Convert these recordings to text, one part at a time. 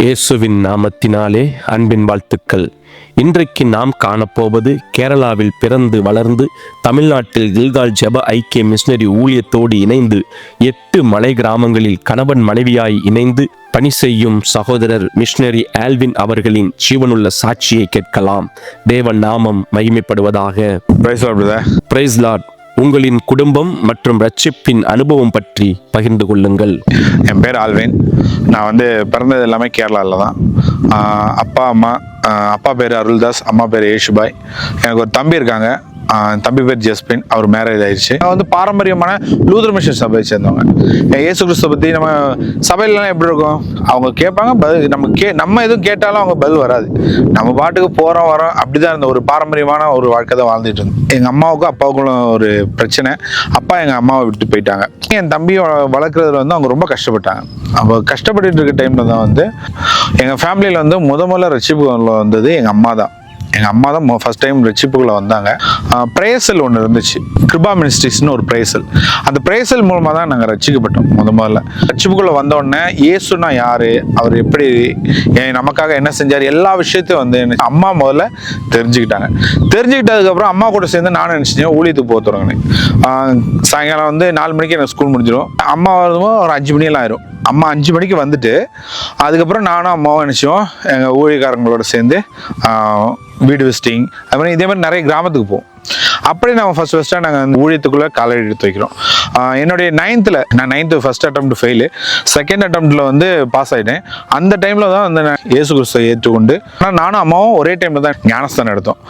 இயேசுவின் நாமத்தினாலே அன்பின் வாழ்த்துக்கள். இன்றைக்கு நாம் காணப்போவது கேரளாவில் பிறந்து வளர்ந்து தமிழ்நாட்டில் கில்கால் ஜெப ஐக்கிய மிஷனரி ஊழியத்தோடு இணைந்து 8 மலை கிராமங்களில் கணவன் மனைவியாய் இணைந்து பணி செய்யும் சகோதரர் மிஷனரி ஆல்வின் அவர்களின் ஜீவனுள்ள சாட்சியை கேட்கலாம். தேவன் நாமம் மகிமைப்படுவதாக. Praise Lord. உங்களின் குடும்பம் மற்றும் ரட்சிப்பின் அனுபவம் பற்றி பகிர்ந்து கொள்ளுங்கள். என் பேர் ஆல்வின். நான் பிறந்தது எல்லாமே கேரளாவில் தான். அப்பா பேர் அருள்தாஸ், அம்மா பேர் ஏஷுபாய். எனக்கு ஒரு தம்பி இருக்காங்க. தம்பி பேர் ஜஸ்பின். அவர் மேரேஜ் ஆயிடுச்சு. பாரம்பரியமான லூதர் மிஷன் சபையை சேர்ந்தவங்க. இயேசு கிறிஸ்துவை பற்றி நம்ம சபையிலலாம் எப்படி இருக்கும், அவங்க கேட்பாங்க, பதில் நம்ம எதுவும் கேட்டாலும் அவங்க பதில் வராது. நம்ம பாட்டுக்கு போகிறோம் வரோம், அப்படிதான் இருந்த ஒரு பாரம்பரியமான ஒரு வாழ்க்கை தான் வாழ்ந்துட்டு இருந்தோம். எங்கள் அம்மாவுக்கும் அப்பாவுக்குள்ள ஒரு பிரச்சனை. அப்பா எங்கள் அம்மாவை விட்டு போயிட்டாங்க. என் தம்பியை வளர்க்குறதுல அவங்க ரொம்ப கஷ்டப்பட்டாங்க. அப்போ கஷ்டப்பட்டு இருக்க டைமில் தான் எங்கள் ஃபேமிலியில் முதல்ல ரட்சிப்பு வந்தது எங்கள் அம்மா தான். எங்கள் அம்மா தான் ஃபர்ஸ்ட் டைம் ரட்சிப்புக்குள்ளே வந்தாங்க. பிரேசல் ஒன்று இருந்துச்சு, கிருபா மினிஸ்ட்ரிஸ்னு ஒரு பிரேசல். அந்த பிரேசல் மூலமாக தான் நாங்கள் ரட்சிக்கப்பட்டோம். முதல்ல ரட்சிப்புக்குள்ளே வந்தோடனே இயேசுனா யார், அவர் எப்படி நமக்காக என்ன செஞ்சார், எல்லா விஷயத்தையும் அம்மா முதல்ல தெரிஞ்சுக்கிட்டாங்க. தெரிஞ்சுக்கிட்டதுக்கப்புறம் அம்மா கூட சேர்ந்து நானும் நினச்சிட்டேன் ஊழியத்துக்கு போக தொடங்கினேன். சாயங்காலம் 4 மணிக்கு எனக்கு ஸ்கூல் முடிஞ்சிடும். அம்மா வரும்போது ஒரு 5 மணியெல்லாம் ஆயிரும். அம்மா 5 மணிக்கு வந்துட்டு அதுக்கப்புறம் நானும் அம்மாவும் நினச்சோம் எங்கள் ஊழியக்காரங்களோட சேர்ந்து வீடு விசிட்டிங், அது மாதிரி இதே மாதிரி நிறைய கிராமத்துக்கு போவோம். அப்படியே நம்ம ஃபஸ்ட்டாக நாங்கள் ஊழியத்துக்குள்ளே காலை எடுத்து வைக்கிறோம். என்னுடைய 9th first attempt fail, second அட்டம்ப்டில் பாஸ் ஆகிட்டேன். அந்த டைமில் தான் நான் இயேசு கிறிஸ்துவை ஏற்றுக்கொண்டு நானும் அம்மாவும் ஒரே டைமில் தான் ஞானஸ்தானம் எடுத்தோம்.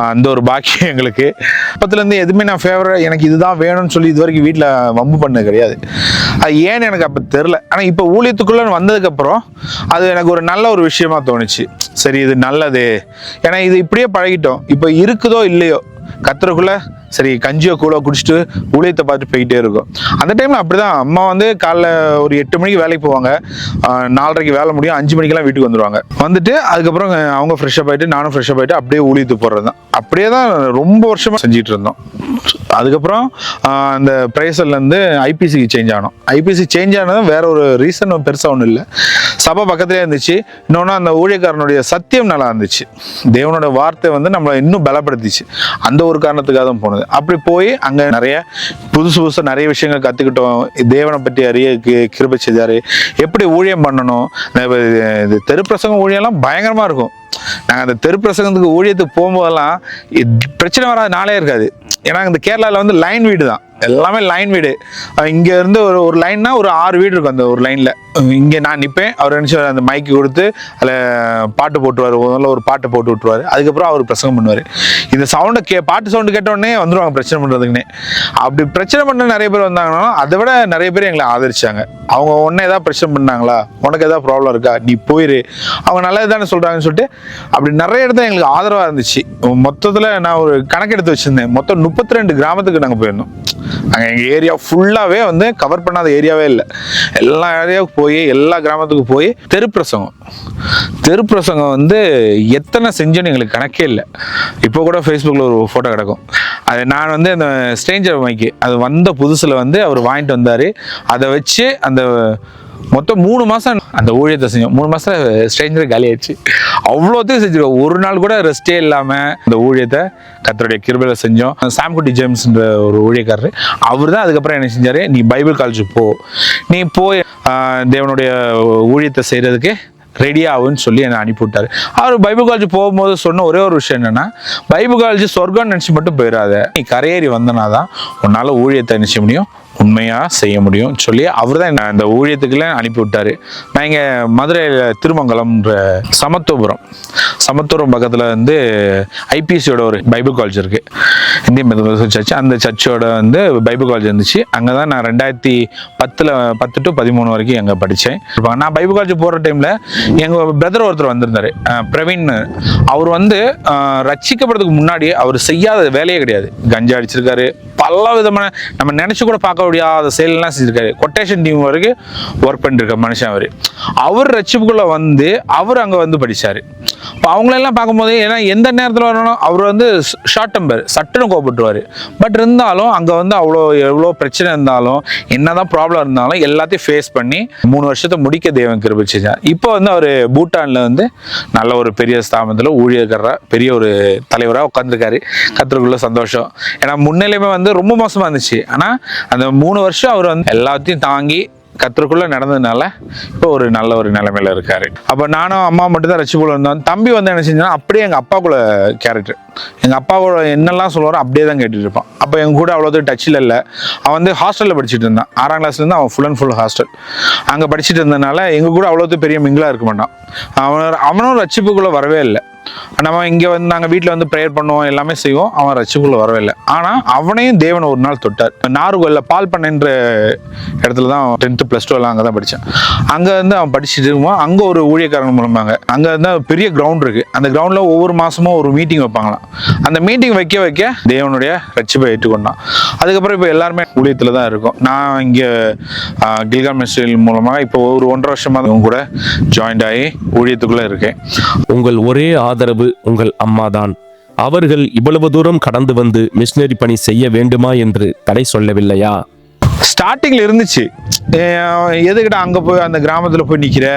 அந்த ஒரு பாக்கியம் எங்களுக்கு. அப்பத்துலேருந்து எதுவுமே நான் ஃபேவரட் எனக்கு இதுதான் வேணும்னு சொல்லி இது வரைக்கும் வீட்டில் வம்பு பண்ணது கிடையாது. அது ஏன்னு எனக்கு அப்போ தெரில. ஆனால் இப்போ ஊழியத்துக்குள்ளே வந்ததுக்கப்புறம் அது எனக்கு ஒரு நல்ல ஒரு விஷயமா தோணுச்சு. சரி, இது நல்லது. ஏன்னா இது இப்படியே பழகிட்டோம். இப்போ இருக்குதோ இல்லையோ கத்துறக்குள்ள சரி கஞ்சியோ கூழோ குடிச்சிட்டு ஊழியத்தை பார்த்து போயிட்டே இருக்கும். அந்த டைமில் அப்படிதான். அம்மா காலைல ஒரு 8 மணிக்கு வேலைக்கு போவாங்க, 4:30க்கு வேலை முடியும், 5 மணிக்கெல்லாம் வீட்டுக்கு வந்துடுவாங்க. வந்துட்டு அதுக்கப்புறம் அவங்க ஃப்ரெஷ்ஷப் ஆகிட்டு நானும் ஃப்ரெஷ்ஷப் ஆகிட்டு அப்படியே ஊழியத்துக்கு போடுறது தான். அப்படியே தான் ரொம்ப வருஷமாக செஞ்சுட்டு இருந்தோம். அதுக்கப்புறம் அந்த பிரேசல்லேருந்து ஐபிசிக்கு சேஞ்ச் ஆனோம். ஐபிசி சேஞ்ச் ஆனதும் வேற ஒரு ரீசன் பெருசாக ஒன்றும் இல்லை. சபை பக்கத்துலேயே இருந்துச்சு. இன்னொன்று அந்த ஊழியக்காரனுடைய சத்தியம் நல்லா இருந்துச்சு. தேவனோட வார்த்தை நம்மளை இன்னும் பலப்படுத்திச்சு. அந்த ஒரு காரணத்துக்காக தான் போனது. அப்படி போய் அங்கே நிறைய புதுசாக நிறைய விஷயங்கள் கற்றுக்கிட்டோம். தேவனை பற்றி அறிய கிருபை செய்தார். எப்படி ஊழியம் பண்ணணும். தெரு பிரசங்கம் ஊழியெல்லாம் பயங்கரமாக இருக்கும். நாங்கள் அந்த தெரு பிரசங்கத்துக்கு ஊழியத்துக்கு போகும்போதெல்லாம் பிரச்சனை வராது, நாளே இருக்காது. ஏன்னா இந்த கேரளாவில் லைன் வீடு தான், எல்லாமே லைன் வீடு. இங்கே இருந்து ஒரு லைன்னா ஒரு 6 வீடு இருக்கும். அந்த ஒரு லைனில் இங்கே நான் நிற்பேன், அவர் நினச்சி அந்த மைக்கு கொடுத்து அதில் பாட்டு போட்டுருவார். முதல்ல ஒரு பாட்டை போட்டு விட்டுருவார். அதுக்கப்புறம் அவர் பிரசங்கம் பண்ணுவார். இந்த சவுண்டை பாட்டு சவுண்டு கேட்டோடனே வந்துடுவாங்க பிரச்சனை பண்ணுறதுக்குன்னே. அப்படி பிரச்சனை பண்ண நிறைய பேர் வந்தாங்கன்னா அதை விட நிறைய பேர் எங்களை ஆதரிச்சாங்க. அவங்க ஒன்றே ஏதாவது பிரச்சனை பண்ணாங்களா, உனக்கு ஏதாவது ப்ராப்ளம் இருக்கா, நீ போயிரு, அவங்க நல்லது தானே சொல்கிறாங்கன்னு சொல்லிட்டு அப்படி நிறைய இடத்துல எங்களுக்கு ஆதரவாக இருந்துச்சு. மொத்தத்தில் நான் ஒரு கணக்கெடுத்து வச்சுருந்தேன். மொத்தம் 32 கிராமத்துக்கு நாங்கள் போயிருந்தோம். நாங்கள் எங்கள் ஏரியா ஃபுல்லாகவே கவர் பண்ணாத ஏரியாவே இல்லை. எல்லா ஏரியாவுக்கு போய் எல்லா கிராமத்துக்கு போய் தெரு பிரசங்கம் எத்தனை செஞ்சோன்னு எங்களுக்கு கணக்கே இல்லை. இப்போ கூட ஃபேஸ்புக்கில் ஒரு ஃபோட்டோ கிடக்கும். அது நான் அந்த ஸ்ட்ரேஞ்சர் மைக்கு அது வந்த புதுசில் அவர் வாங்கிட்டு வந்தார். அதை வச்சு அந்த மொத்தம் 3 மாதம் அந்த ஊழியத்தை செஞ்சோம். 3 மாதத்தில் ஸ்ட்ரேஞ்சர் காலி ஆயிடுச்சு. அவ்வளோத்தையும் செஞ்சிருக்கோம். ஒரு நாள் கூட ரெஸ்டே இல்லாமல் அந்த ஊழியத்தை கர்த்தருடைய கிருபையில் செஞ்சோம். சாம்குட்டி ஜேம்ஸ்ன்ற ஒரு ஊழியக்காரர், அவர் தான் அதுக்கப்புறம் என்ன செஞ்சார், நீ பைபிள் காலேஜுக்கு போ, நீ போய் தேவனுடைய ஊழியத்தை செய்கிறதுக்கு ரெடி ஆகுன்னு சொல்லி என்னை அனுப்பிவிட்டார். அவர் பைபிள் காலேஜ் போகும்போது சொன்ன ஒரே ஒரு விஷயம் என்னென்னா, பைபிள் காலேஜ் சொர்க்கம்னு நினச்சி மட்டும் போயிடாத, நீ கரையேறி வந்தனா தான் உன்னால் ஊழியத்தை நினச்ச முடியும், உண்மையாக செய்ய முடியும் சொல்லி அவர் தான் இந்த ஊழியத்துக்குள்ள அனுப்பி விட்டார். நான் இங்கே மதுரையில் திருமங்கலம்ன்ற சமத்துவபுரம் பக்கத்தில் ஐபிசியோட ஒரு பைபிள் காலேஜ் இருக்குது, இந்தியன் மெத்தடிஸ்ட் சர்ச். அந்த சர்ச்சோட பைபிள் காலேஜ் இருந்துச்சு. அங்கே தான் நான் 2010 to 13 வரைக்கும் அங்கே படித்தேன். நான் பைபிள் காலேஜ் போகிற டைமில் எங்கள் பிரதர் ஒருத்தர் வந்திருந்தார், பிரவீன். அவர் ரட்சிக்கப்படுறதுக்கு முன்னாடி அவர் செய்யாத வேலையே கிடையாது. கஞ்சா அடிச்சிருக்காரு, பல விதமான நம்ம நினைச்சு கூட பார்க்க முடியாத செயல்லாம் செஞ்சிருக்காரு. கொட்டேஷன் டீம் வரைக்கும் ஒர்க் பண்ணிருக்க மனுஷன். அவர் ரட்சிப்புக்குள்ள அவர் அங்க படிச்சாரு. இப்போ அவங்களெல்லாம் பார்க்கும்போது ஏன்னா எந்த நேரத்தில் வரணும் அவர் வந்து ஷார்ட் டெம்பர் சட்டுன்னு கோபப்பட்டுருவார். பட் இருந்தாலும் அங்கே வந்து எவ்வளோ பிரச்சனை இருந்தாலும் என்னதான் ப்ராப்ளம் இருந்தாலும் எல்லாத்தையும் ஃபேஸ் பண்ணி 3 வருஷத்தை முடிக்க தேவன் கிருபை செஞ்சார். இப்போ வந்து அவர் பூட்டானில் வந்து நல்ல ஒரு பெரிய ஸ்தாபனத்தில் ஊழியக்காரராக பெரிய ஒரு தலைவராக உட்காந்துருக்காரு. கர்த்தருக்குள்ள சந்தோஷம். ஏன்னா முன்னிலைமை வந்து ரொம்ப மோசமாக இருந்துச்சு. ஆனால் அந்த 3 வருஷம் அவர் வந்து எல்லாத்தையும் தாங்கி கர்த்தருக்குள்ள நடந்ததுனால இப்போ ஒரு நல்ல ஒரு நிலைமையில இருக்காரு. அப்போ நானும் அம்மா மட்டும் தான் ரட்சிப்புக்குள்ள இருந்தோம். தம்பி வந்து என்ன செஞ்சா அப்படியே எங்கள் அப்பாக்குள்ள கேரக்டர், எங்கள் அப்பாவோட என்னெல்லாம் சொல்லுவாரோ அப்படியே தான் கேட்டுட்டு இருப்பான். அப்போ எங்க கூட அவ்வளோ டச்சில் இல்லை. அவன் வந்து ஹாஸ்டலில் படிச்சுட்டு இருந்தான். 6ஆம் கிளாஸ்லேருந்து அவன் ஃபுல் அண்ட் ஃபுல் ஹாஸ்டல் அங்கே படிச்சுட்டு இருந்ததுனால எங்கள் கூட அவ்வளோது பெரிய மிங்கிளாக இருக்க மாட்டான். அவனும் ரட்சிப்புக்குள்ளே வரவே இல்லை. நம்ம இங்கே வந்து நாங்கள் வீட்டில் வந்து ப்ரேயர் பண்ணுவோம், எல்லாமே செய்வோம். அவன் ரட்சிப்புக்குள்ள வரவே இல்லை. ஆனால் அவனையும் தேவனை ஒரு நாள் தொட்டார். நாகர்கோவில்ல பால் பண்ணைன்ற இடத்துல தான் 10th + 12 அங்கே தான் படித்தேன். அங்கே வந்து அவன் படிச்சுட்டு இருக்கும்போது அங்கே ஒரு ஊழியக்காரங்க மூலமாக அங்கே வந்து பெரிய கிரவுண்ட் இருக்குது. அந்த கிரவுண்டில் ஒவ்வொரு மாதமும் ஒரு மீட்டிங் வைப்பாங்களாம். அந்த மீட்டிங் வைக்க தேவனுடைய ரட்சிப்பை ஏற்றுக்கொண்டான். அதுக்கப்புறம் இப்போ எல்லாருமே ஊழியத்தில் தான் இருக்கும். நான் இங்கே கில்கால் மினிஸ்ட்ரி மூலமாக இப்போ ஒரு 1.5 வருஷமாக இவங்க கூட ஜாயின்ட் ஆகி ஊழியத்துக்குள்ளே இருக்கேன். உங்கள் ஒரே ஆதரவு உங்கள் அம்மாதான். அவர்கள் இவ்வளவு தூரம் கடந்து வந்து மிஷனரி பணி செய்ய வேண்டுமா என்று தடை சொல்லவில்லையா? ஸ்டார்டிங்கில் இருந்துச்சு, எதுக்கிட்ட அங்கே போய் அந்த கிராமத்தில் போய் நிற்கிற,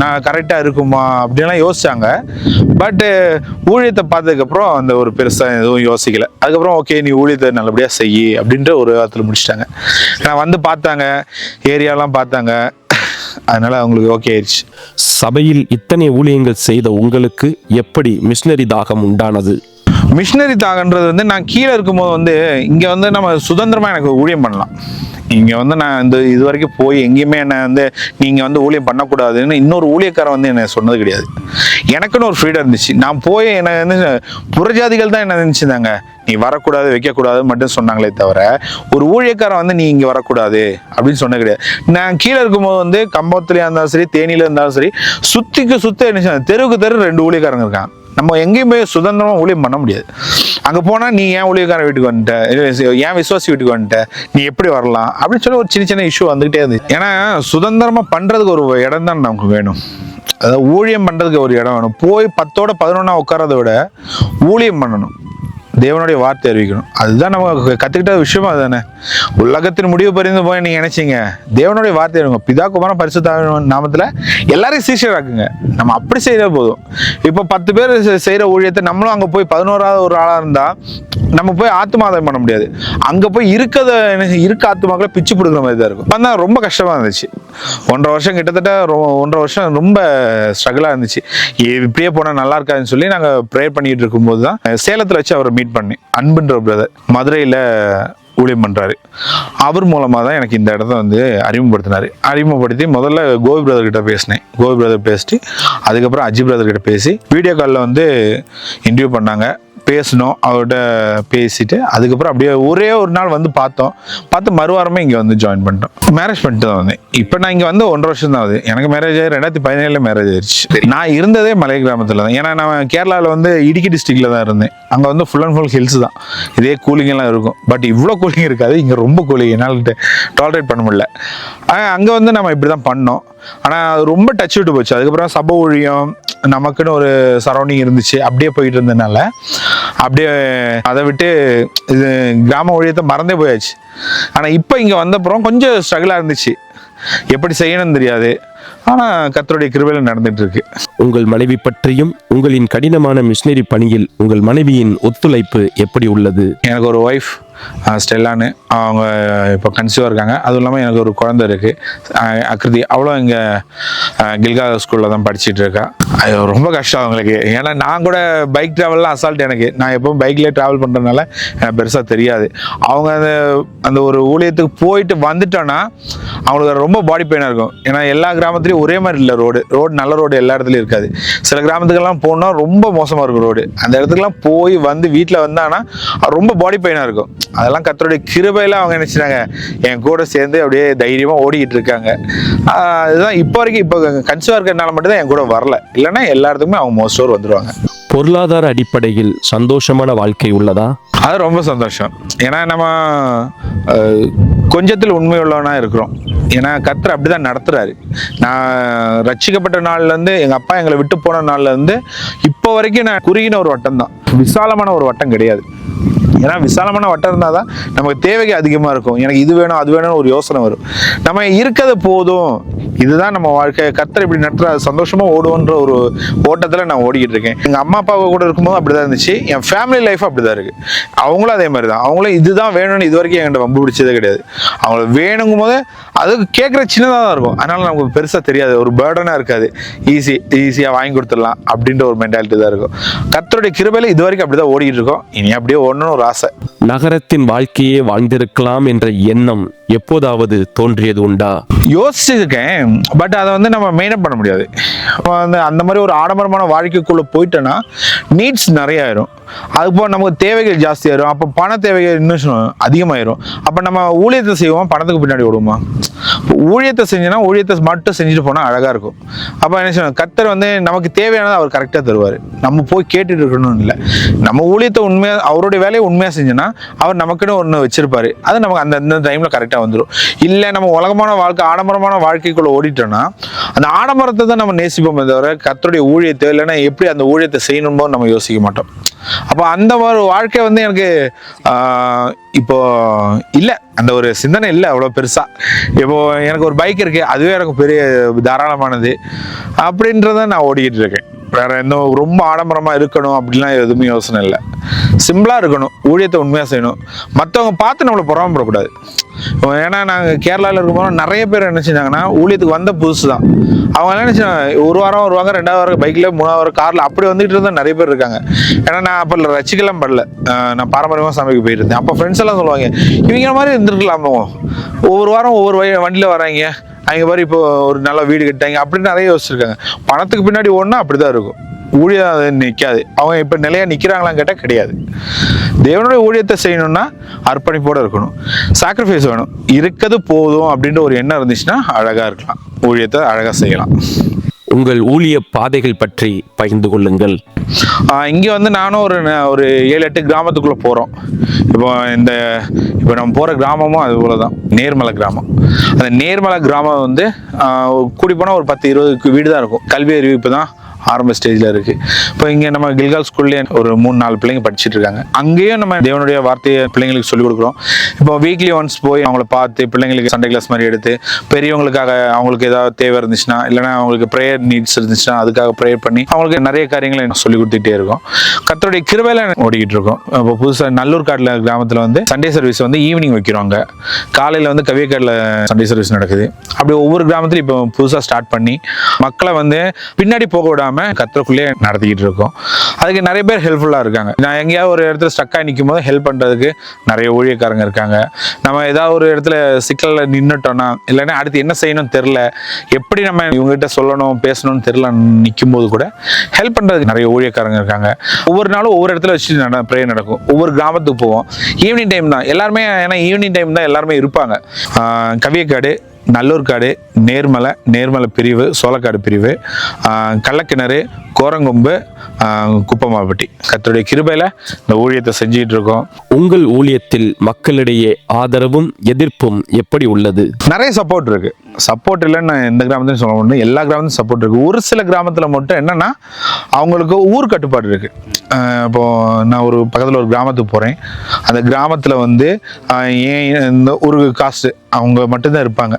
நான் கரெக்டாக இருக்குமா அப்படின்லாம் யோசிச்சாங்க. பட்டு ஊழியத்தை பார்த்ததுக்கப்புறம் அந்த ஒரு பெருசாக எதுவும் யோசிக்கலை. அதுக்கப்புறம் ஓகே நீ ஊழியத்தை நல்லபடியாக செய்யி அப்படின்ற ஒரு வாரத்தில் முடிச்சிட்டாங்க. நான் வந்து பார்த்தாங்க, ஏரியாலாம் பார்த்தாங்க. அதனால அவங்களுக்கு ஓகே ஆயிடுச்சு. சபையில் இத்தனை ஊழியங்கள் செய்த உங்களுக்கு எப்படி மிஷனரி தாகம் உண்டானது? மிஷினரி தாகன்றது வந்து நான் கீழே இருக்கும்போது வந்து இங்கே வந்து நம்ம சுதந்திரமாக எனக்கு ஊழியம் பண்ணலாம். இங்கே வந்து நான் இது வரைக்கும் போய் எங்கேயுமே என்னை வந்து நீங்கள் வந்து ஊழியம் பண்ணக்கூடாதுன்னு இன்னொரு ஊழியக்காரன் வந்து என்னை சொன்னது கிடையாது. எனக்குன்னு ஒரு ஃப்ரீடம் இருந்துச்சு. நான் போய் என்னை வந்து புறஜாதிகள் தான் என்ன நினச்சிருந்தாங்க, நீ வரக்கூடாது வைக்கக்கூடாது மட்டும் சொன்னாங்களே தவிர ஒரு ஊழியக்காரன் வந்து நீ இங்கே வரக்கூடாது அப்படின்னு சொன்ன கிடையாது. நான் கீழே இருக்கும்போது வந்து கம்பத்துலேயே இருந்தாலும் சரி, தேனியில் இருந்தாலும் சரி, சுத்த என்ன தெருவுக்கு தெரு 2 ஊழியக்காரங்க இருக்காங்க. நம்ம எங்கேயும் போய் சுதந்திரமாக ஊழியம் பண்ண முடியாது. அங்கே போனால் நீ ஏன் ஊழியக்காரன் வீட்டுக்கு வந்துட்ட, ஏன் விசுவாசி வீட்டுக்கு வந்துட்ட, நீ எப்படி வரலாம் அப்படின்னு சொல்லி ஒரு சின்ன இஷ்யூ வந்துகிட்டே இருந்துச்சு. ஏன்னா சுதந்திரமாக பண்ணுறதுக்கு ஒரு இடம் தான் நமக்கு வேணும். அதாவது ஊழியம் பண்ணுறதுக்கு ஒரு இடம் வேணும். போய் 10ஓட 11 உட்காரதை விட ஊழியம் பண்ணணும், தேவனுடைய வார்த்தை அறிவிக்கணும். அதுதான் நம்ம கற்றுக்கிட்ட விஷயமா அதுதானே. உலகத்தின் முடிவு பறிந்து போய் நீங்கள் நினைச்சிங்க, தேவனுடைய வார்த்தை அறிவிங்க. பிதா குமாரன் பரிசுத்த நாமத்தில் எல்லாரையும் சீஷராக்குங்க. நம்ம அப்படி செய்யற போதும். இப்போ 10 பேர் செய்கிற ஊழியத்தை நம்மளும் அங்கே போய் 11வது ஒரு ஆளாக இருந்தால் நம்ம போய் ஆத்மாதாயம் பண்ண முடியாது. அங்கே போய் இருக்க ஆத்மாக்களை பிச்சு பிடுக்கிற மாதிரி தான் இருக்கும். அப்போ ரொம்ப கஷ்டமாக இருந்துச்சு. 1.5 வருஷம் கிட்டத்தட்ட 1.5 வருஷம் ரொம்ப ஸ்ட்ரகிளாக இருந்துச்சு. இப்படியே போனால் நல்லா இருக்காதுன்னு சொல்லி நாங்கள் ப்ரேயர் பண்ணிட்டு இருக்கும்போது தான் சேலத்தில் வச்சு அவரை மீட் பண்ணி, அன்புன்ற பிரதர் மதுரையில் ஊழியம் பண்ணுறாரு. அவர் மூலமாக தான் எனக்கு இந்த இடத்த வந்து அறிமுகப்படுத்தி முதல்ல கோபி பிரதர் கிட்ட பேசினேன். கோபி பிரதர் பேசிட்டு அதுக்கப்புறம் அஜி பிரதர் கிட்ட பேசி வீடியோ காலில் வந்து இன்டர்வியூ பண்ணாங்க. பேசணும், அவர்கிட்ட பேசிட்டு அதுக்கப்புறம் அப்படியே ஒரே ஒரு நாள் வந்து பார்த்து மறுவாரமே இங்கே வந்து ஜாயின் பண்ணிட்டோம். மேரேஜ் பண்ணிட்டு தான் வந்தேன். இப்போ நான் இங்கே வந்து 1.5 வருஷம் தான் ஆகுது. எனக்கு மேரேஜ் ஆகி 2017 மேரேஜ் ஆயிடுச்சு. நான் இருந்ததே மலை கிராமத்தில் தான். ஏன்னா நான் கேரளாவில் வந்து இடுக்கி டிஸ்ட்ரிக்டில் தான் இருந்தேன். அங்கே வந்து ஃபுல் அண்ட் ஃபுல் ஹில்ஸ் தான். இதே கூலிங்கெல்லாம் இருக்கும். பட் இவ்வளோ கூலிங் இருக்காது. இங்கே ரொம்ப கூலிங், என்னால் டாலரேட் பண்ண முடியல. அங்கே வந்து நம்ம இப்படி தான் பண்ணோம். ஆனால் அது ரொம்ப டச் விட்டு போச்சு. அதுக்கப்புறம் சபை ஊழியம் நமக்குன்னு ஒரு சரௌண்டிங் இருந்துச்சு. அப்படியே போயிட்டு இருந்ததுனால அப்படியே அதை விட்டு இது கிராம ஊழியத்தை மறந்தே போயாச்சு. ஆனால் இப்போ இங்கே வந்தப்புறம் கொஞ்சம் ஸ்ட்ரகிளாக இருந்துச்சு. எப்படி செய்யணும்னு தெரியாது. ஆனால் கர்த்தருடைய கிருபையில் நடந்துட்டு இருக்கு. உங்கள் மனைவி பற்றியும் உங்களின் கடினமான மிஷனரி பணியில் உங்கள் மனைவியின் ஒத்துழைப்பு எப்படி உள்ளது? எனக்கு ஒரு ஒய்ஃப் ஸ்டெல்லான்னு, அவங்க இப்போ கன்சீவாக இருக்காங்க. அதுவும் இல்லாமல் எனக்கு ஒரு குழந்தை இருக்குது, அக்ருதி. அவ்வளோ இங்கே கில்கா ஸ்கூலில் தான் படிச்சுட்டு இருக்கா. அது ரொம்ப கஷ்டம் அவங்களுக்கு. ஏன்னா நான் கூட பைக் ட்ராவல்லாம் அசால்ட். எனக்கு நான் எப்பவும் பைக்லேயே ட்ராவல் பண்ணுறதுனால எனக்கு பெருசாக தெரியாது. அவங்க அந்த ஒரு ஊழியத்துக்கு போயிட்டு வந்துட்டோன்னா அவங்களுக்கு ரொம்ப பாடி பெயினாக இருக்கும். ஏன்னா எல்லா கிராமத்துலேயும் ஒரே மாதிரி இல்லை ரோடு நல்ல ரோடு எல்லா இடத்துலையும் இருக்காது. சில கிராமத்துக்கெல்லாம் போனால் ரொம்ப மோசமாக இருக்கும் ரோடு. அந்த இடத்துக்குலாம் போய் வந்து வீட்டில் வந்தாங்கன்னா ரொம்ப பாடி பெயினாக இருக்கும். அதெல்லாம் கர்த்தருடைய கிருபையில அவங்க நினைச்சாங்க என் கூட சேர்ந்து அப்படியே தைரியமா ஓடிக்கிட்டு இருக்காங்க. அதுதான் இப்போ வரைக்கும். இப்போ கன்சீவா இருக்கிறதுனால மட்டும்தான் என் கூட வரல, இல்லைன்னா எல்லா இடத்துக்குமே அவங்க மோஸ்ட் ஓவர் வந்துருவாங்க. பொருளாதார அடிப்படையில் சந்தோஷமான வாழ்க்கை உள்ளதா? அது ரொம்ப சந்தோஷம். ஏன்னா நம்ம கொஞ்சத்தில் உண்மை உள்ளவனா இருக்கிறோம். ஏன்னா கர்த்தர் அப்படிதான் நடத்துறாரு. நான் ரட்சிக்கப்பட்ட நாள்ல இருந்து, எங்க அப்பா எங்களை விட்டு போன நாள்ல இருந்து இப்போ வரைக்கும் நான் குறுகின ஒரு வட்டம் தான், விசாலமான ஒரு வட்டம் கிடையாது. ஏன்னா விசாலமான வட்டம் இருந்தால் தான் நமக்கு தேவைக்கு அதிகமாக இருக்கும். எனக்கு இது வேணும் அது வேணும்னு ஒரு யோசனை வரும். நம்ம இருக்கிறது போதும், இதுதான் நம்ம வாழ்க்கை, கர்த்தர் இப்படி நடத்துற சந்தோஷமாக ஓடுவோன்ற ஒரு ஓட்டத்தில் நான் ஓடிக்கிட்டு இருக்கேன். எங்கள் அம்மா அப்பாவை கூட இருக்கும்போது அப்படி தான் இருந்துச்சு. என் ஃபேமிலி லைஃப் அப்படி தான் இருக்குது. அவங்களும் அதே மாதிரி தான். அவங்களும் இதுதான் வேணும்னு இது வரைக்கும் என்கிட்ட வம்பு பிடிச்சதே கிடையாது. அவங்களுக்கு வேணுங்கும் போது அதுக்கு கேட்குற சின்னதாக தான் இருக்கும். அதனால நமக்கு பெருசாக தெரியாது, ஒரு பேர்டனாக இருக்காது. ஈஸியாக வாங்கி கொடுத்துடலாம் அப்படின்ற ஒரு மென்டாலிட்டி தான் இருக்கும். கர்த்தருடைய கிருபையில இது வரைக்கும் அப்படி தான் ஓடிக்கிட்டு இருக்கோம். இனி அப்படியே ஓடணும்னு ஒரு ஆசை. நகரத்தின் வாழ்க்கையே வாழ்ந்திருக்கலாம் என்ற எண்ணம் எப்போதாவது தோன்றியது உண்டா? யோசிச்சிருக்கேன், பட் அதை வந்து நம்ம மெயின்டைன் பண்ண முடியாது. வந்து அந்த மாதிரி ஒரு ஆடம்பரமான வாழ்க்கைக்குள்ளே போயிட்டோன்னா நீட்ஸ் நிறைய ஆயிரும். அதுபோல் நமக்கு தேவைகள் ஜாஸ்தி ஆயிரும். அப்போ பண தேவைகள் இன்னும் அதிகமாயிரும். அப்போ நம்ம ஊழியத்தை செய்வோம், பணத்துக்கு பின்னாடி விடுவோமா? ஊழியத்தை செஞ்சோன்னா ஊழியத்தை மட்டும் செஞ்சுட்டு போனால் அழகாக இருக்கும். அப்போ என்ன செய்யணும், கர்த்தர் வந்து நமக்கு தேவையானதை அவர் கரெக்டாக தருவார். நம்ம போய் கேட்டுட்டு இருக்கணும்னு இல்லை. நம்ம ஊழியத்தை உண்மையாக, அவருடைய வேலையை உண்மையாக செஞ்சோன்னா அவர் நமக்குன்னு ஒன்று வச்சிருப்பாரு. அது நமக்கு அந்த டைமில் கரெக்டாக வந்துடும். இல்லை நம்ம உலகமான வாழ்க்கை, ஆடம்பரமான வாழ்க்கைக்குள்ளே ஓடிட்டோன்னா அந்த ஆடம்பரத்தை தான் நம்ம நேசிப்போமே தவிர கர்த்தருடைய ஊழியத்தை, இல்லைன்னா எப்படி அந்த ஊழியத்தை செய்யணுமோ நம்ம யோசிக்க மாட்டோம். அப்போ அந்த ஒரு வாழ்க்கை வந்து எனக்கு இப்போ இல்லை, அந்த ஒரு சிந்தனை இல்லை அவ்வளோ பெருசா. இப்போ எனக்கு ஒரு பைக் இருக்கு, அதுவே எனக்கு பெரிய தாராளமானது அப்படின்றத நான் ஓடிக்கிட்டு இருக்கேன். வேற எந்த ரொம்ப ஆடம்பரமா இருக்கணும் அப்படிலாம் எதுவுமே யோசனை இல்லை. சிம்பிளா இருக்கணும், ஊழியத்தை உண்மையாக செய்யணும், மற்றவங்க பார்த்து நம்மளை பொறாமப்படக்கூடாது. ஏன்னா நாங்கள் கேரளாவில் இருக்கும்போது நிறைய பேர் என்ன செஞ்சாங்கன்னா, ஊழியத்துக்கு வந்த புதுசு தான், அவங்க என்ன நினச்சாங்க, ஒரு வாரம் வருவாங்க, 2வது வாரம் பைக்கில், 3வது வாரம் காரில் அப்படி வந்துட்டு இருந்தால் நிறைய பேர் இருக்காங்க. ஏன்னா நான் அப்போ ரசிக்கலாம் படல, நான் பாரம்பரியமாக சமைக்க போயிட்டு இருந்தேன். அப்போ ஃப்ரெண்ட்ஸ் எல்லாம் சொல்லுவாங்க, இவங்க மாதிரி இருந்துருக்கலாமோ, ஒவ்வொரு வாரம் ஒவ்வொரு வண்டியில் வராங்க, அவங்க மாதிரி இப்போ ஒரு நல்ல வீடு கட்டாங்க அப்படின்னு நிறைய யோசிச்சிருக்காங்க. பணத்துக்கு பின்னாடி ஓடனா அப்படிதான் இருக்கும், ஊழியம் அது நிற்காது. அவங்க இப்போ நிலையா நிற்கிறாங்களான்னு கேட்டால் கிடையாது. தேவனுடைய ஊழியத்தை செய்யணும்னா அர்ப்பணிப்போடு இருக்கணும், சாக்ரிஃபைஸ் வேணும். இருக்கிறது போதும் அப்படின்ற ஒரு எண்ணம் இருந்துச்சுன்னா அழகாக இருக்கலாம், ஊழியத்தை அழகாக செய்யலாம். உங்கள் ஊழிய பாதைகள் பற்றி பகிர்ந்து கொள்ளுங்கள். இங்கே வந்து நானும் ஒரு 7-8 கிராமத்துக்குள்ளே போகிறோம். இப்போ நம்ம போகிற கிராமமும் அது போல தான், நேர்மலை கிராமம். அந்த நேர்மலை கிராமம் வந்து கூடி போனால் ஒரு 10-20 வீடு தான் இருக்கும். கல்வி அறிவிப்பு தான் ஆரம்ப ஸ்டேஜில் இருக்குது. இப்போ இங்கே நம்ம கில்கால் ஸ்கூல்லேயே ஒரு 3-4 பிள்ளைங்க படிச்சுட்டு இருக்காங்க. அங்கேயும் நம்ம தேவனுடைய வார்த்தையை பிள்ளைங்களுக்கு சொல்லிக் கொடுக்குறோம். இப்போ வீக்லி ஒன்ஸ் போய் அவங்கள பார்த்து பிள்ளைங்களுக்கு சண்டே கிளாஸ் மாதிரி எடுத்து, பெரியவங்களுக்காக அவங்களுக்கு ஏதாவது தேவை இருந்துச்சுன்னா, இல்லைனா அவங்களுக்கு ப்ரேயர் நீட்ஸ் இருந்துச்சுன்னா அதுக்காக ப்ரேயர் பண்ணி அவங்களுக்கு நிறைய காரியங்களை சொல்லி கொடுத்துட்டே இருக்கோம். கர்த்தருடைய கிருபையில ஓடிக்கிட்டு இருக்கோம். இப்போ புதுசாக நல்லூர் காட்டில் கிராமத்தில் வந்து சண்டே சர்வீஸ் வந்து ஈவினிங் வைக்கிறோங்க. காலையில் வந்து கவியக்காடில் சண்டே சர்வீஸ் நடக்குது. அப்படி ஒவ்வொரு கிராமத்துலையும் இப்போ புதுசாக ஸ்டார்ட் பண்ணி மக்களை வந்து பின்னாடி போக விடாம கர்த்தருக்குள்ளே நடத்திக்கிட்டு இருக்கோம். அதுக்கு நிறைய பேர் ஹெல்ப்ஃபுல்லாக இருக்காங்க. நான் எங்கேயாவது ஒரு இடத்துல ஸ்டக்காக நிற்கும் போது ஹெல்ப் பண்ணுறதுக்கு நிறைய ஊழியக்காரங்க இருக்காங்க. நம்ம ஏதாவது ஒரு இடத்துல சிக்கலில் நின்றுட்டோன்னா, இல்லைன்னா அடுத்து என்ன செய்யணும்னு தெரில, எப்படி நம்ம இவங்ககிட்ட சொல்லணும் பேசணும்னு தெரில நிற்கும் போது கூட ஹெல்ப் பண்ணுறதுக்கு நிறைய ஊழியக்காரங்க இருக்காங்க. ஒவ்வொரு நாளும் ஒவ்வொரு இடத்துல வச்சு ப்ரேயர் நடக்கும். ஒவ்வொரு கிராமத்துக்கு போவோம். ஈவினிங் டைம் தான் எல்லாருமே, ஏன்னா ஈவினிங் டைம் தான் எல்லாருமே இருப்பாங்க. கவியக்காடு, நல்லூர்காடு, நேர்மலை பிரிவு, சோளக்காடு பிரிவு, கள்ளக்கிணறு, கோரங்கொம்பு, குப்பமாப்பட்டி, கர்த்தருடைய கிருபையில இந்த ஊழியத்தை செஞ்சுட்டு இருக்கோம். உங்கள் ஊழியத்தில் மக்களிடையே ஆதரவும் எதிர்ப்பும் எப்படி உள்ளது? நிறைய சப்போர்ட் இருக்கு. சப்போர்ட் இல்லைன்னு எந்த கிராமத்தையும் சொல்ல முடியும், எல்லா கிராமத்துலையும் சப்போர்ட் இருக்கு. ஒரு சில கிராமத்துல மட்டும் என்னன்னா அவங்களுக்கு ஊர் கட்டுப்பாடு இருக்கு. இப்போ நான் ஒரு பக்கத்தில் ஒரு கிராமத்துக்கு போறேன். அந்த கிராமத்துல வந்து இந்த ஒரு காஸ்ட் அவங்க மட்டும்தான் இருப்பாங்க.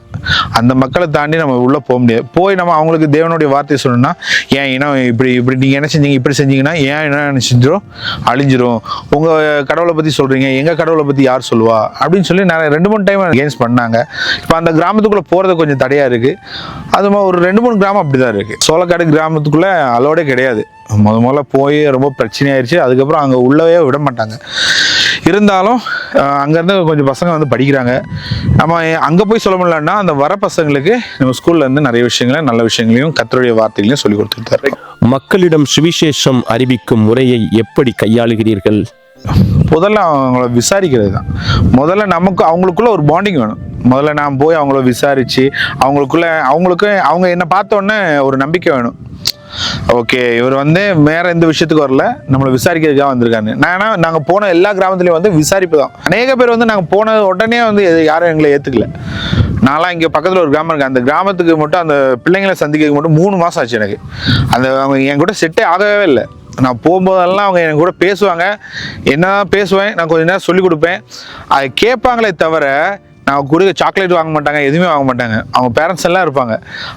அந்த மக்களை தாண்டி நம்ம உள்ள போக முடியாது. போய் நம்ம அவங்களுக்கு தேவனுடைய வார்த்தையை சொல்லணும்னா, ஏன் இனம் இப்படி நீங்க என்ன செஞ்சீங்க, இப்படி செஞ்சீங்கன்னா ஏன் என்ன செஞ்சிடும், அழிஞ்சிரும். உங்க கடவுளை பத்தி சொல்றீங்க, எங்க கடவுளை பத்தி யார் சொல்லுவா அப்படின்னு சொல்லி நிறைய 2-3 டைம் அகெயின்ஸ்ட் பண்ணாங்க. இப்போ அந்த கிராமத்துக்குள்ள போறது கொஞ்சம் தடையா இருக்கு. அது மாதிரி ஒரு 2-3 கிராமம் அப்படிதான் இருக்கு. சோளக்காடு கிராமத்துக்குள்ள அலோடே கிடையாது. முதல்ல போய் ரொம்ப பிரச்சனையாயிருச்சு. அதுக்கப்புறம் அங்கே உள்ளவே விட மாட்டாங்க. இருந்தாலும் அங்கேருந்து கொஞ்சம் பசங்க வந்து படிக்கிறாங்க. நம்ம அங்கே போய் சொல்ல முடியலன்னா அந்த வர பசங்களுக்கு நம்ம ஸ்கூல்ல இருந்து நிறைய விஷயங்களை, நல்ல விஷயங்களையும் கர்த்தருடைய வார்த்தைகளையும் சொல்லி கொடுத்துருக்காரு. மக்களிடம் சுவிசேஷம் அறிவிக்கும் முறையை எப்படி கையாளுகிறீர்கள்? முதல்ல அவங்கள விசாரிக்கிறது தான். முதல்ல அவங்களுக்குள்ள ஒரு பாண்டிங் வேணும். முதல்ல நான் போய் அவங்கள விசாரிச்சு அவங்களுக்கு அவங்க என்னை பார்த்த உடனே ஒரு நம்பிக்கை வேணும். ஓகே இவர் வந்து வேற எந்த விஷயத்துக்கு வரல, நம்மளை விசாரிக்கிறதுக்காக வந்திருக்காரு. நாங்கள் போன எல்லா கிராமத்துலையும் வந்து விசாரிப்பு தான். அநேக பேர் வந்து நாங்கள் போன உடனே வந்து யாரும் எங்களை ஏற்றுக்கல. நான்லாம் இங்கே பக்கத்தில் ஒரு கிராமம் இருக்குது, அந்த கிராமத்துக்கு மட்டும் அந்த பிள்ளைங்களை சந்திக்கிறதுக்கு மட்டும் 3 மாதம் ஆச்சு எனக்கு. அவங்க என் கூட செட்டே ஆகவே இல்லை. நான் போகும்போதெல்லாம் அவங்க என் கூட பேசுவாங்க, என்ன பேசுவேன், நான் கொஞ்ச நேரம் சொல்லிக் கொடுப்பேன், அதை கேட்பாங்களே தவிர நான் கொடுக்க சாக்லேட் வாங்க மாட்டாங்க, எதுவுமே வாங்க மாட்டாங்க. அவங்க பேரண்ட்ஸ் எல்லாம் இருப்பாங்க.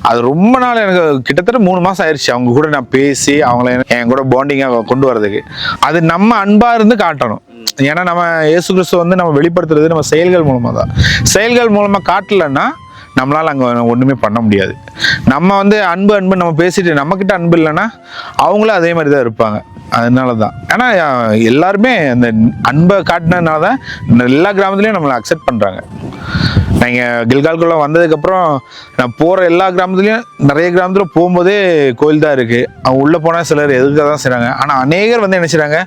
அது ரொம்ப நாள் எனக்கு கிட்டத்தட்ட 3 மாதம் ஆயிடுச்சு அவங்க கூட நான் பேசி அவங்கள என் கூட பாண்டிங்காக கொண்டு வரதுக்கு. அது நம்ம அன்பாக இருந்து காட்டணும். ஏன்னா நம்ம இயேசு கிறிஸ்து வந்து நம்ம வெளிப்படுத்துறது நம்ம செயல்கள் மூலமாக தான். செயல்கள் மூலமாக காட்டலைன்னா நம்மளால் அங்கே ஒன்றுமே பண்ண முடியாது. நம்ம வந்து அன்பு நம்ம பேசிட்டு நம்மக்கிட்ட அன்பு இல்லைன்னா அவங்களும் அதே மாதிரி தான் இருப்பாங்க. அதனால தான் ஏன்னா எல்லாருமே அந்த அன்பை காட்டினதுனால தான் எல்லா கிராமத்துலேயும் நம்மளை அக்செப்ட் பண்ணுறாங்க. நீங்கள் கில்கால்குள்ளே வந்ததுக்கப்புறம் நான் போகிற எல்லா கிராமத்துலேயும் நிறைய கிராமத்தில் போகும்போதே கோயில் தான் இருக்குது. அவங்க உள்ளே போனால் சிலர் எதுக்காக தான் செய்கிறாங்க. ஆனால் அநேகர் வந்து என்ன செய்கிறாங்க,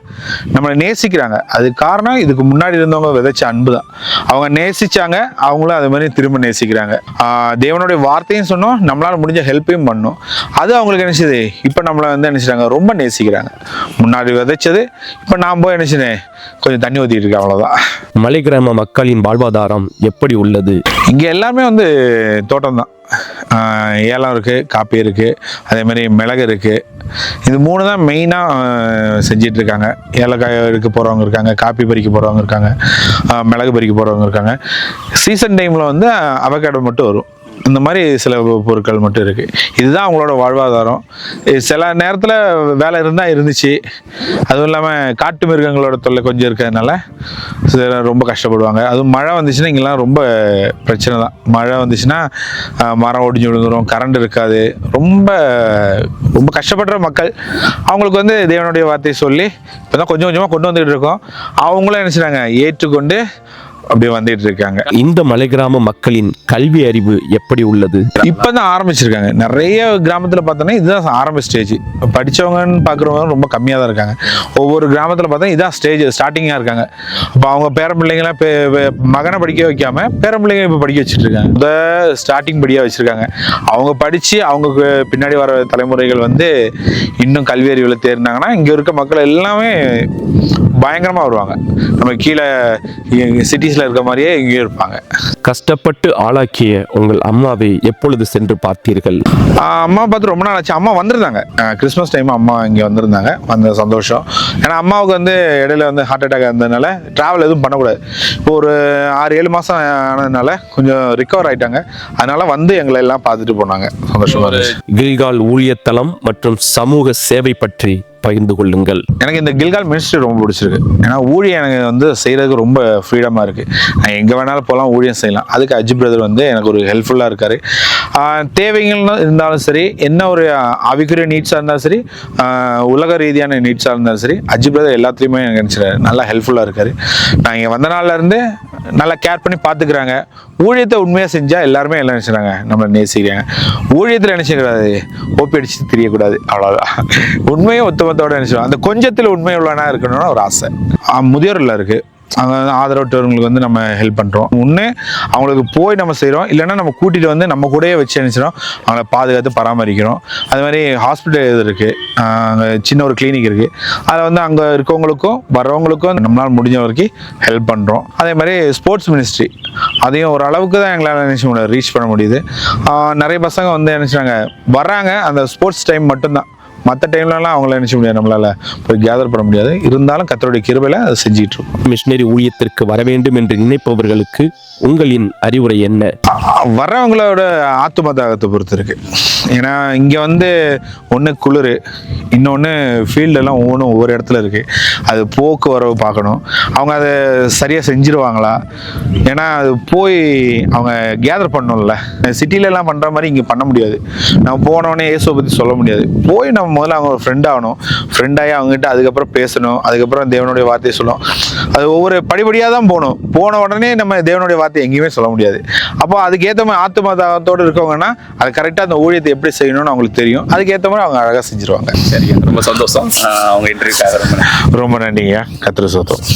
நம்மளை நேசிக்கிறாங்க. அதுக்கு காரணம் இதுக்கு முன்னாடி இருந்தவங்க விதைச்ச அன்பு தான். அவங்க நேசித்தாங்க, அவங்களும் அது மாதிரி திரும்ப நேசிக்கிறாங்க. தேவனுடைய வார்த்தையும் சொன்னோம், நம்மளால் முடிஞ்ச ஹெல்ப்பையும் பண்ணோம். அது அவங்களுக்கு என்ன செய்யுது, இப்போ நம்மளை வந்து என்ன செய்கிறாங்க, ரொம்ப நேசிக்கிறாங்க. முன்னாடி விதைச்சது இப்போ நான் போய் என்ன செய்யறேன், கொஞ்சம் தண்ணி ஊற்றிட்டு இருக்கேன், அவ்வளோதான். மலை கிராம மக்களின் வாழ்வாதாரம் எப்படி உள்ளது? இங்கே எல்லாமே வந்து தோட்டம் தான். ஏலம் இருக்குது, காப்பி இருக்குது, அதே மாதிரி மிளகு இருக்குது. இது 3 தான் மெயினாக செஞ்சிட்ருக்காங்க. ஏலக்காய் எடுக்க போகிறவங்க இருக்காங்க, காப்பி பறிக்க போகிறவங்க இருக்காங்க, மிளகு பறிக்க போகிறவங்க இருக்காங்க. சீசன் டைமில் வந்து அவகேடோ மட்டும் வரும். இந்த மாதிரி சில பொருட்கள் மட்டும் இருக்குது. இதுதான் அவங்களோட வாழ்வாதாரம். சில நேரத்தில் வேலை இருந்துச்சு. அதுவும் இல்லாமல் காட்டு மிருகங்களோட தொல்லை கொஞ்சம் இருக்கிறதுனால ரொம்ப கஷ்டப்படுவாங்க. அதுவும் மழை வந்துச்சுன்னா இங்கெல்லாம் ரொம்ப பிரச்சனை தான். மழை வந்துச்சுன்னா மரம் ஒடிஞ்சு விழுந்துடும், கரண்ட் இருக்காது. ரொம்ப ரொம்ப கஷ்டப்படுற மக்கள். அவங்களுக்கு வந்து தேவனுடைய வார்த்தையை சொல்லி இப்போ தான் கொஞ்சம் கொஞ்சமாக கொண்டு வந்துகிட்டு இருக்கோம். அவங்களும் என்ன செய்றாங்க, ஏற்றுக்கொண்டு அப்படியே வந்துட்டு இருக்காங்க. இந்த மலை கிராம மக்களின் கல்வி அறிவு எப்படி உள்ளது? இப்பதான் ஆரம்பிச்சிருக்காங்க. நிறைய கிராமத்துல பார்த்தோன்னா இதுதான் ஆரம்ப ஸ்டேஜ். படிச்சவங்கன்னு பாக்குறவங்க ரொம்ப கம்மியா தான் இருக்காங்க. ஒவ்வொரு கிராமத்துல பார்த்தா இதான் ஸ்டேஜ், ஸ்டார்டிங்கா இருக்காங்க. அப்போ அவங்க பேரம்பிள்ளைங்களாம் மகனை படிக்க வைக்காம பேரம்பிள்ளைங்க இப்போ படிக்க வச்சுட்டு இருக்காங்க. ஸ்டார்டிங் படியா வச்சிருக்காங்க. அவங்க படிச்சு அவங்க பின்னாடி வர தலைமுறைகள் வந்து இன்னும் கல்வி அறிவில் தேர்ந்தாங்கன்னா இங்க இருக்க மக்கள் எல்லாமே பயங்கரமா வருவாங்க. நம்ம கீழே சிட்டிஸ்ல இருக்க மாதிரியே இங்கேயும் இருப்பாங்க. கஷ்டப்பட்டு ஆளாக்கிய உங்கள் அம்மாவை எப்பொழுது சென்று பார்த்தீர்கள்? அம்மா பார்த்து ரொம்ப நாள் ஆச்சு. அம்மா வந்திருந்தாங்க கிறிஸ்மஸ் டைம். அம்மா இங்கே வந்திருந்தாங்க, வந்த சந்தோஷம். ஏன்னா அம்மாவுக்கு வந்து இடையில வந்து ஹார்ட் அட்டாக் இருந்ததுனால ட்ராவல் எதுவும் பண்ணக்கூடாது. இப்போ ஒரு 6-7 மாதம் ஆனதுனால கொஞ்சம் ரிகவர் ஆயிட்டாங்க. அதனால வந்து எங்களை எல்லாம் பார்த்துட்டு போனாங்க. சந்தோஷமா இருந்துச்சு. கில்கால் ஊழியத்தலம் மற்றும் சமூக சேவை பற்றி பகிர்ந்து கொள்ளுங்கள். எனக்கு இந்த கில்கால் மினிஸ்ட்ரி ரொம்ப பிடிச்சிருக்கு. ஏன்னா ஊழியம் எனக்கு வந்து செய்கிறதுக்கு ரொம்ப ஃப்ரீடமாக இருக்குது. நான் எங்கே வேணாலும் போகலாம், ஊழியம் செய்யலாம். அதுக்கு அஜி பிரதர் வந்து எனக்கு ஒரு ஹெல்ப்ஃபுல்லாக இருக்கார். தேவைகள் இருந்தாலும் சரி, என்ன ஒரு ஆவிக்குரிய நீட்ஸாக இருந்தாலும் சரி, உலக ரீதியான நீட்ஸாக இருந்தாலும் சரி, அஜி பிரதர் எல்லாத்துலேயுமே எனக்கு நினச்சிடாரு நல்லா ஹெல்ப்ஃபுல்லாக இருக்கார். நான் இங்கே வந்த நாள்லேருந்து நல்லா கேர் பண்ணி பார்த்துக்கிறாங்க. ஊழியத்தை உண்மையாக செஞ்சால் எல்லாருமே எல்லாம் நினச்சிடுறாங்க, நம்மளை நேசிக்கிறாங்க. ஊழியத்தில் நினச்சிக்கூடாது, ஓப்பி அடிச்சு தெரியக்கூடாது, அவ்வளோதான். உண்மையும் ஒத்துமத்தோட நினச்சிடுவாங்க. அந்த கொஞ்சத்தில் உண்மை உள்ளனா இருக்கணும்னு ஒரு ஆசை. முதியோரில் இருக்குது. அங்கே வந்து ஆதரவற்றவர்களுக்கு வந்து நம்ம ஹெல்ப் பண்ணுறோம். ஒன்று அவங்களுக்கு போய் நம்ம செய்கிறோம், இல்லைன்னா நம்ம கூட்டிகிட்டு வந்து நம்ம கூடயே வச்சு நினச்சிடும் அவங்கள பாதுகாத்து பராமரிக்கிறோம். அது மாதிரி ஹாஸ்பிட்டல் இது இருக்குது, அங்கே சின்ன ஒரு கிளினிக் இருக்குது. அதில் வந்து அங்கே இருக்கவங்களுக்கும் வர்றவங்களுக்கும் நம்மளால் முடிஞ்ச வரைக்கும் ஹெல்ப் பண்ணுறோம். அதே மாதிரி ஸ்போர்ட்ஸ் மினிஸ்ட்ரி, அதையும் ஒரு அளவுக்கு தான் எங்களால் நினச்சி ரீச் பண்ண முடியுது. நிறைய பசங்க வந்து நினச்சிட்டாங்க வர்றாங்க, அந்த ஸ்போர்ட்ஸ் டைம் மட்டும்தான். மற்ற டைம்லலாம் அவங்கள நினைச்ச முடியாது, நம்மளால போய் கேதர் பண்ண முடியாது. இருந்தாலும் கர்த்தருடைய கிருபையில அதை செஞ்சுட்டு இருக்கோம். மிஷனரி ஊழியத்திற்கு வர வேண்டும் என்று நினைப்பவர்களுக்கு உங்களின் அறிவுரை என்ன? வர்றவங்களோட ஆத்தும தாகத்தை பொறுத்து இருக்கு. ஏன்னா இங்கே வந்து ஒன்று குளிர், இன்னொன்று ஃபீல்டெல்லாம் ஒவ்வொன்றும் ஒவ்வொரு இடத்துல இருக்குது. அது போக்குவரவு பார்க்கணும், அவங்க அதை சரியாக செஞ்சுருவாங்களா. ஏன்னா அது போய் அவங்க கேதர் பண்ணணும்ல. சிட்டிலெல்லாம் பண்ணுற மாதிரி இங்கே பண்ண முடியாது. நம்ம போனோடனே இயேசுவை பற்றி சொல்ல முடியாது. போய் நம்ம முதல்ல அவங்க ஒரு ஃப்ரெண்ட் ஆகணும். ஃப்ரெண்டாகி அவங்ககிட்ட அதுக்கப்புறம் பேசணும், அதுக்கப்புறம் தேவனுடைய வார்த்தையை சொல்லணும். அது ஒவ்வொரு படிப்படியாக தான் போகணும். போன உடனே நம்ம தேவனுடைய வார்த்தை எங்கேயுமே சொல்ல முடியாது. அப்போ அதுக்கேற்ற மாதிரி ஆத்தும தாகத்தோடு இருக்கவங்கன்னா அது கரெக்டாக அந்த ஊழியத்தை எப்படி செய்யணும்னு அவங்களுக்கு தெரியும். அதுக்கேற்ற மாதிரி அவங்க அழகாக செஞ்சுருவாங்க. சரிங்க, ரொம்ப சந்தோஷம். அவங்க இன்டர்வியூ ரொம்ப நன்றிங்க. கர்த்தர் ஸ்தோத்திரம்.